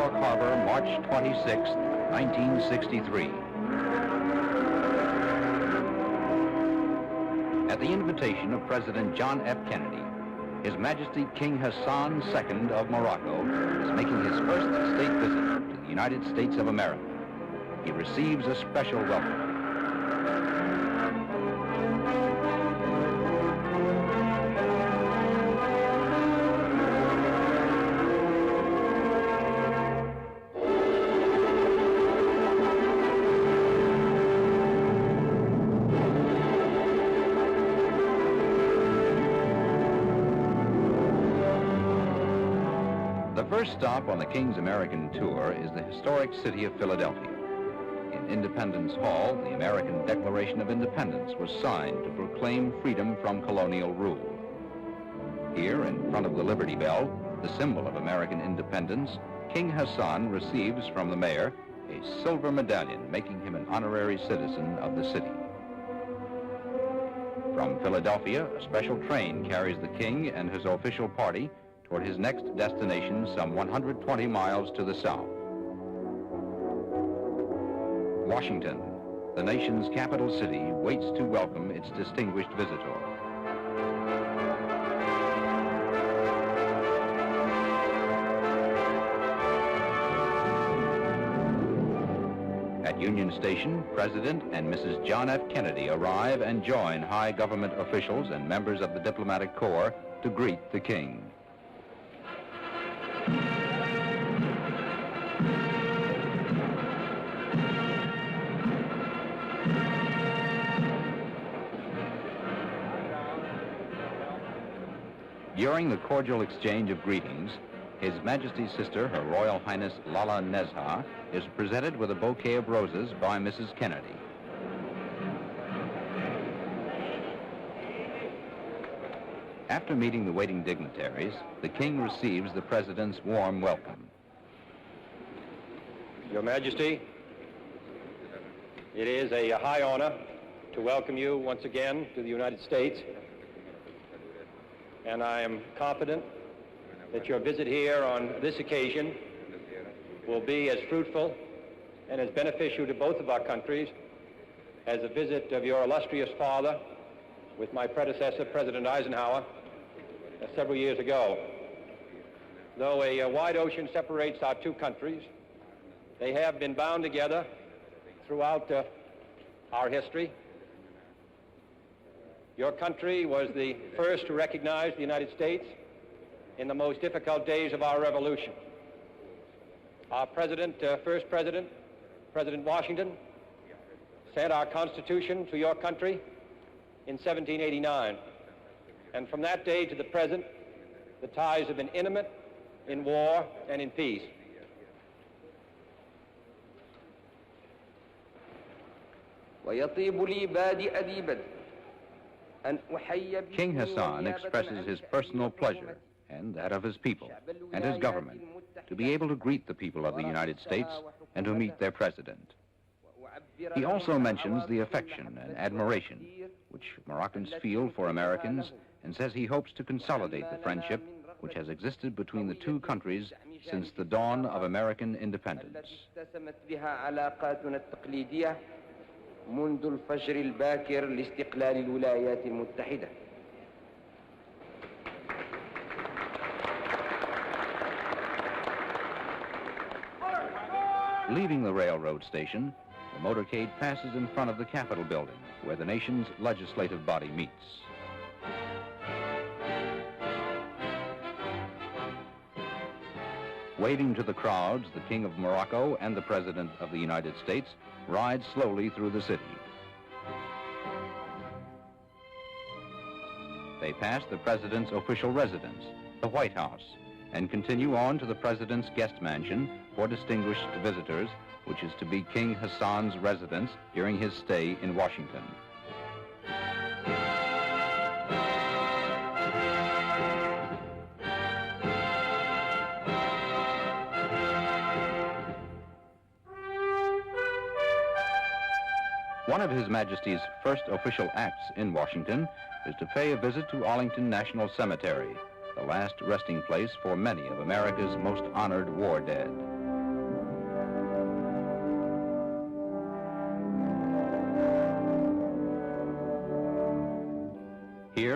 York Harbor, March 26, 1963. At the invitation of President John F. Kennedy, His Majesty King Hassan II of Morocco is making his first state visit to the United States of America. He receives a special welcome. The first stop on the King's American tour is the historic city of Philadelphia. In Independence Hall, the American Declaration of Independence was signed to proclaim freedom from colonial rule. Here, in front of the Liberty Bell, the symbol of American independence, King Hassan receives from the mayor a silver medallion, making him an honorary citizen of the city. From Philadelphia, a special train carries the King and his official party toward his next destination some 120 miles to the south. Washington, the nation's capital city, waits to welcome its distinguished visitor. At Union Station, President and Mrs. John F. Kennedy arrive and join high government officials and members of the diplomatic corps to greet the King. During the cordial exchange of greetings, His Majesty's sister, Her Royal Highness Lala Nezha, is presented with a bouquet of roses by Mrs. Kennedy. After meeting the waiting dignitaries, the King receives the President's warm welcome. Your Majesty, it is a high honor to welcome you once again to the United States, and I am confident that your visit here on this occasion will be as fruitful and as beneficial to both of our countries as the visit of your illustrious father with my predecessor, President Eisenhower, several years ago. Though a wide ocean separates our two countries, they have been bound together throughout our history. Your country was the first to recognize the United States in the most difficult days of our revolution. Our first president, President Washington, sent our Constitution to your country in 1789. And from that day to the present, the ties have been intimate in war and in peace. King Hassan expresses his personal pleasure and that of his people and his government to be able to greet the people of the United States and to meet their president. He also mentions the affection and admiration which Moroccans feel for Americans and says he hopes to consolidate the friendship which has existed between the two countries since the dawn of American independence. منذ الفجر الباكر لاستقلال الولايات المتحدة. Leaving the railroad station, the motorcade passes in front of the Capitol building, where the nation's legislative body meets. Waving to the crowds, the King of Morocco and the President of the United States ride slowly through the city. They pass the President's official residence, the White House, and continue on to the President's guest mansion for distinguished visitors, which is to be King Hassan's residence during his stay in Washington. One of His Majesty's first official acts in Washington is to pay a visit to Arlington National Cemetery, the last resting place for many of America's most honored war dead.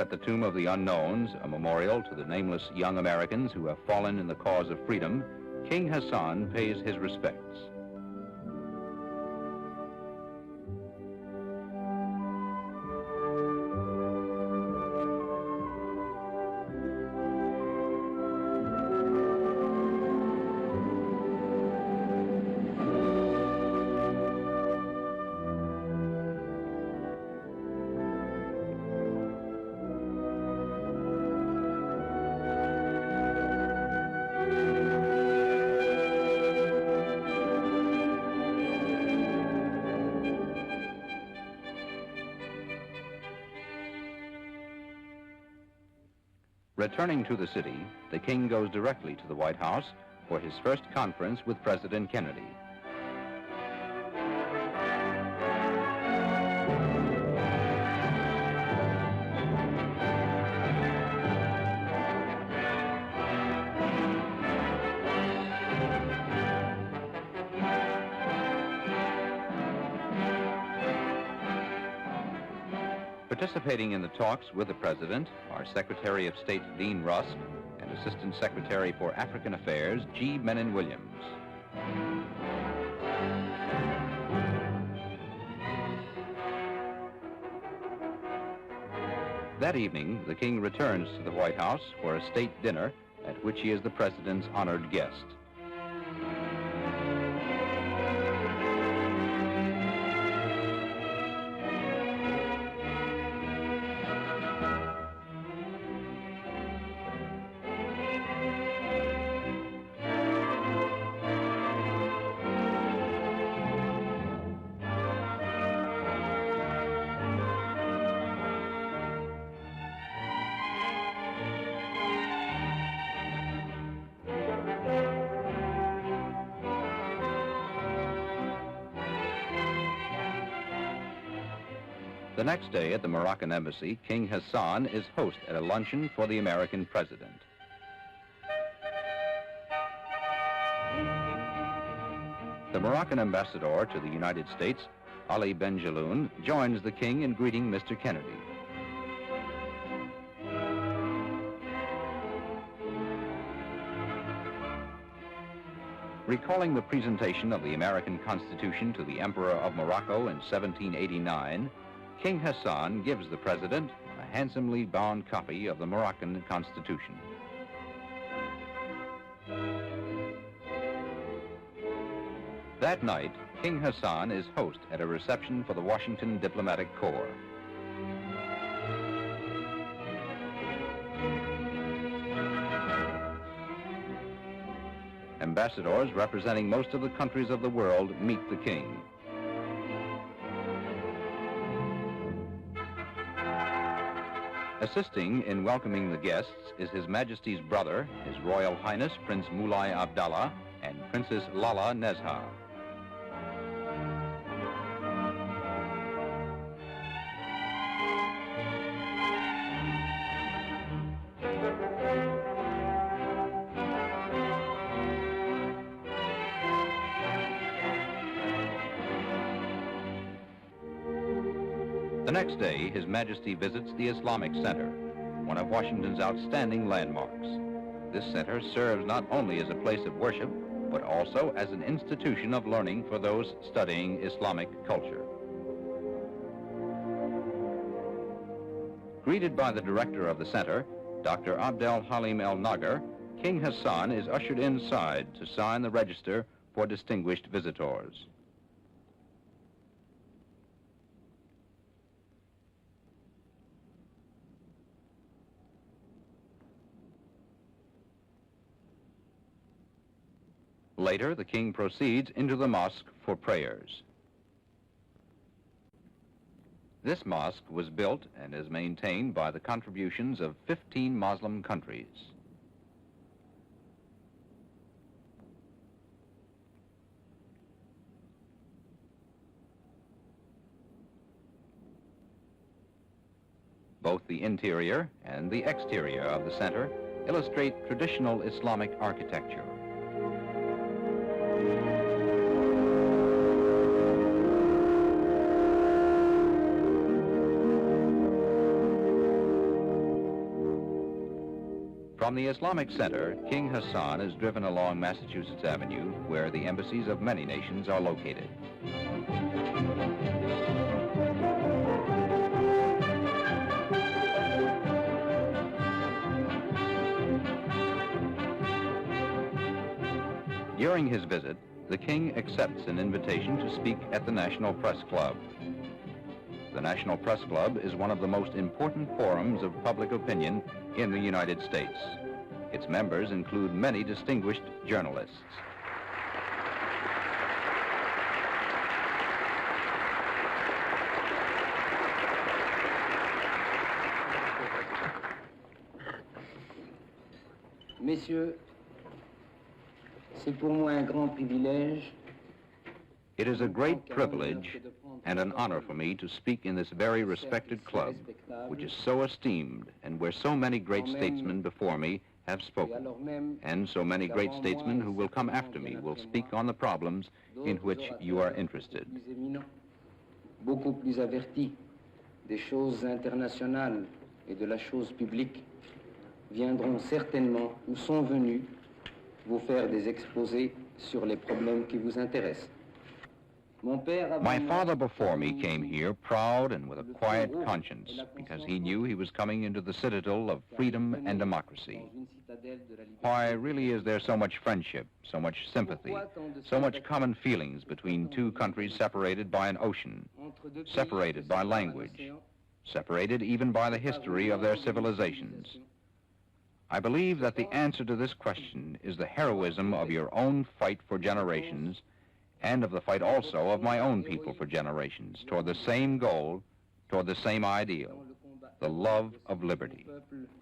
at the Tomb of the Unknowns, a memorial to the nameless young Americans who have fallen in the cause of freedom, King Hassan pays his respects. Returning to the city, the king goes directly to the White House for his first conference with President Kennedy. Participating in the talks with the President are Secretary of State Dean Rusk and Assistant Secretary for African Affairs G. Menon Williams. That evening, the king returns to the White House for a state dinner at which he is the President's honored guest. The next day at the Moroccan embassy, King Hassan is host at a luncheon for the American president. The Moroccan ambassador to the United States, Ali Benjaloun, joins the king in greeting Mr. Kennedy. Recalling the presentation of the American Constitution to the Emperor of Morocco in 1789, King Hassan gives the president a handsomely bound copy of the Moroccan Constitution. That night, King Hassan is host at a reception for the Washington Diplomatic Corps. Ambassadors representing most of the countries of the world meet the king. Assisting in welcoming the guests is His Majesty's brother, His Royal Highness Prince Moulay Abdallah and Princess Lala Nezha. The next day, His Majesty visits the Islamic Center, one of Washington's outstanding landmarks. This center serves not only as a place of worship, but also as an institution of learning for those studying Islamic culture. Greeted by the director of the center, Dr. Abdel Halim El Nagar, King Hassan is ushered inside to sign the register for distinguished visitors. Later, the king proceeds into the mosque for prayers. This mosque was built and is maintained by the contributions of 15 Muslim countries. Both the interior and the exterior of the center illustrate traditional Islamic architecture. From the Islamic Center, King Hassan is driven along Massachusetts Avenue, where the embassies of many nations are located. During his visit, the King accepts an invitation to speak at the National Press Club. The National Press Club is one of the most important forums of public opinion in the United States. Its members include many distinguished journalists. Messieurs, c'est pour moi un grand privilège. It is a great privilege and an honor for me to speak in this very respected club, which is so esteemed and where so many great statesmen before me have spoken, and so many great statesmen who will come after me will speak on the problems in which you are interested. Beaucoup plus avertis des choses internationales et de la chose publique viendront certainement ou sont venus vous faire des exposés sur les problèmes qui vous intéressent. My father before me came here proud and with a quiet conscience because he knew he was coming into the citadel of freedom and democracy. Why really is there so much friendship, so much sympathy, so much common feelings between two countries separated by an ocean, separated by language, separated even by the history of their civilizations? I believe that the answer to this question is the heroism of your own fight for generations and of the fight also of my own people for generations toward the same goal, toward the same ideal, the love of liberty.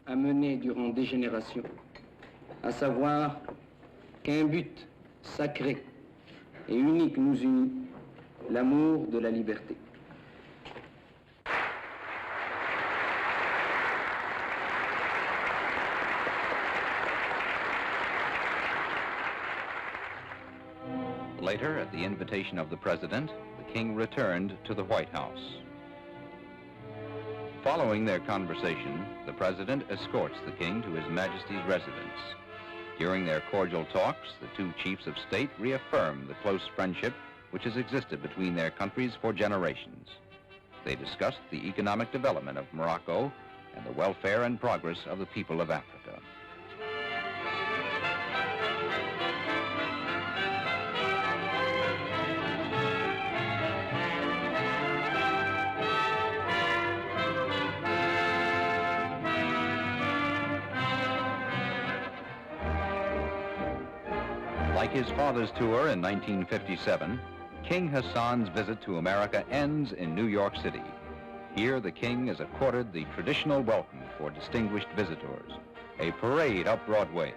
A mené durant des générations, à savoir qu'un but sacré et unique nous unit, l'amour de la liberté. Later, at the invitation of the President, the King returned to the White House. Following their conversation, the President escorts the King to His Majesty's residence. During their cordial talks, the two chiefs of state reaffirm the close friendship which has existed between their countries for generations. They discussed the economic development of Morocco and the welfare and progress of the people of Africa. Like his father's tour in 1957, King Hassan's visit to America ends in New York City. Here, the King is accorded the traditional welcome for distinguished visitors, a parade up Broadway.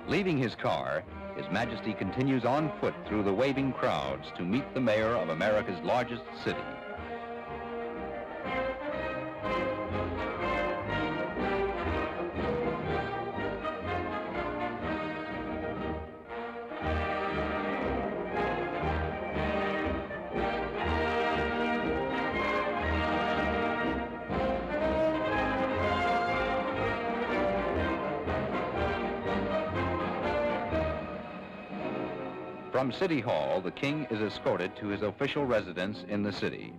Leaving his car, His Majesty continues on foot through the waving crowds to meet the mayor of America's largest city. From City Hall, the King is escorted to his official residence in the city.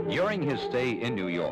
During his stay in New York,